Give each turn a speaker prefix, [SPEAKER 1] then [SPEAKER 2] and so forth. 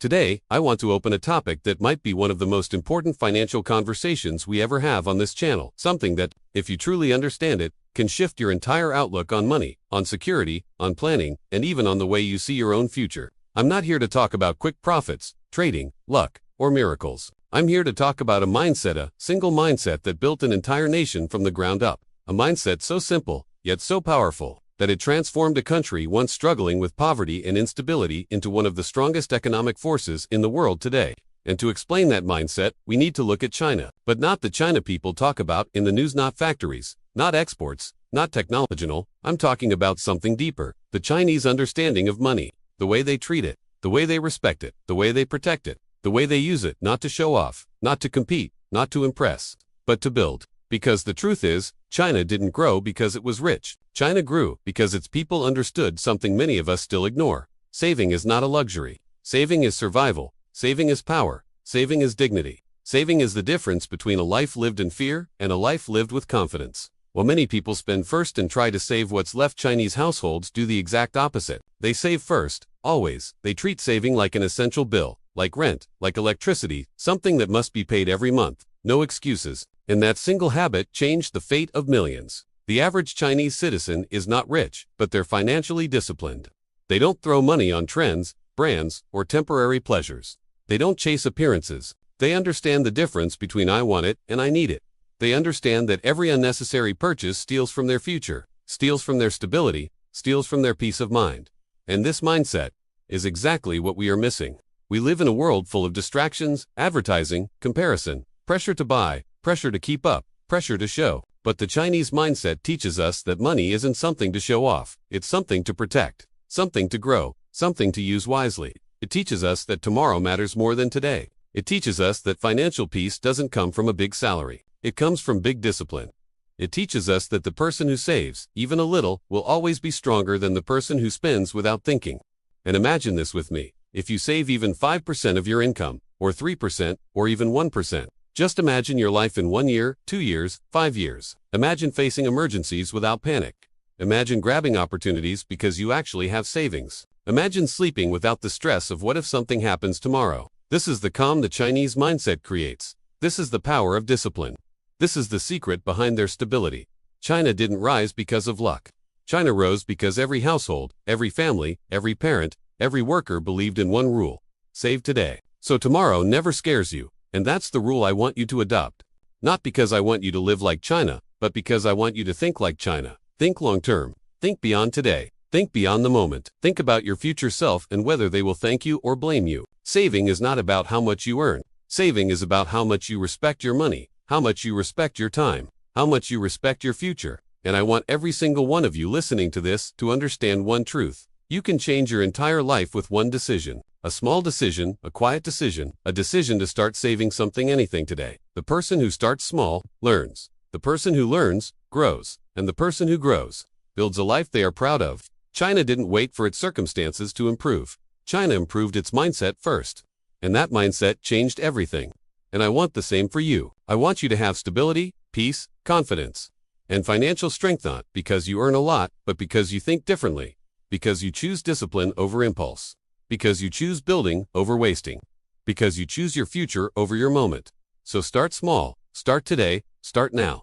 [SPEAKER 1] Today, I want to open a topic that might be one of the most important financial conversations we ever have on this channel. Something that, if you truly understand it, can shift your entire outlook on money, on security, on planning, and even on the way you see your own future. I'm not here to talk about quick profits, trading, luck, or miracles. I'm here to talk about a mindset, a single mindset that built an entire nation from the ground up. A mindset so simple, yet so powerful, that it transformed a country once struggling with poverty and instability into one of the strongest economic forces in the world today. And to explain that mindset, we need to look at China. But not the China people talk about in the news, not factories, not exports, not technological. I'm talking about something deeper. The Chinese understanding of money, the way they treat it, the way they respect it, the way they protect it, the way they use it not to show off, not to compete, not to impress, but to build. Because the truth is, China didn't grow because it was rich. China grew because its people understood something many of us still ignore. Saving is not a luxury. Saving is survival. Saving is power. Saving is dignity. Saving is the difference between a life lived in fear and a life lived with confidence. While many people spend first and try to save what's left, Chinese households do the exact opposite. They save first, always. They treat saving like an essential bill, like rent, like electricity, something that must be paid every month. No excuses. And that single habit changed the fate of millions. The average Chinese citizen is not rich, but they're financially disciplined. They don't throw money on trends, brands, or temporary pleasures. They don't chase appearances. They understand the difference between I want it and I need it. They understand that every unnecessary purchase steals from their future, steals from their stability, steals from their peace of mind. And this mindset is exactly what we are missing. We live in a world full of distractions, advertising, comparison, pressure to buy, pressure to keep up, pressure to show. But the Chinese mindset teaches us that money isn't something to show off. It's something to protect, something to grow, something to use wisely. It teaches us that tomorrow matters more than today. It teaches us that financial peace doesn't come from a big salary. It comes from big discipline. It teaches us that the person who saves, even a little, will always be stronger than the person who spends without thinking. And imagine this with me. If you save even 5% of your income, or 3%, or even 1%, just imagine your life in 1 year, 2 years, 5 years. Imagine facing emergencies without panic. Imagine grabbing opportunities because you actually have savings. Imagine sleeping without the stress of what if something happens tomorrow. This is the calm the Chinese mindset creates. This is the power of discipline. This is the secret behind their stability. China didn't rise because of luck. China rose because every household, every family, every parent, every worker believed in one rule: save today, so tomorrow never scares you. And that's the rule I want you to adopt. Not because I want you to live like China, but because I want you to think like China. Think long term. Think beyond today. Think beyond the moment. Think about your future self and whether they will thank you or blame you. Saving is not about how much you earn. Saving is about how much you respect your money, how much you respect your time, how much you respect your future. And I want every single one of you listening to this to understand one truth. You can change your entire life with one decision. A small decision, a quiet decision, a decision to start saving something, anything today. The person who starts small, learns. The person who learns, grows. And the person who grows, builds a life they are proud of. China didn't wait for its circumstances to improve. China improved its mindset first. And that mindset changed everything. And I want the same for you. I want you to have stability, peace, confidence, and financial strength, not because you earn a lot, but because you think differently. Because you choose discipline over impulse. Because you choose building over wasting. Because you choose your future over your moment. So start small. Start today. Start now.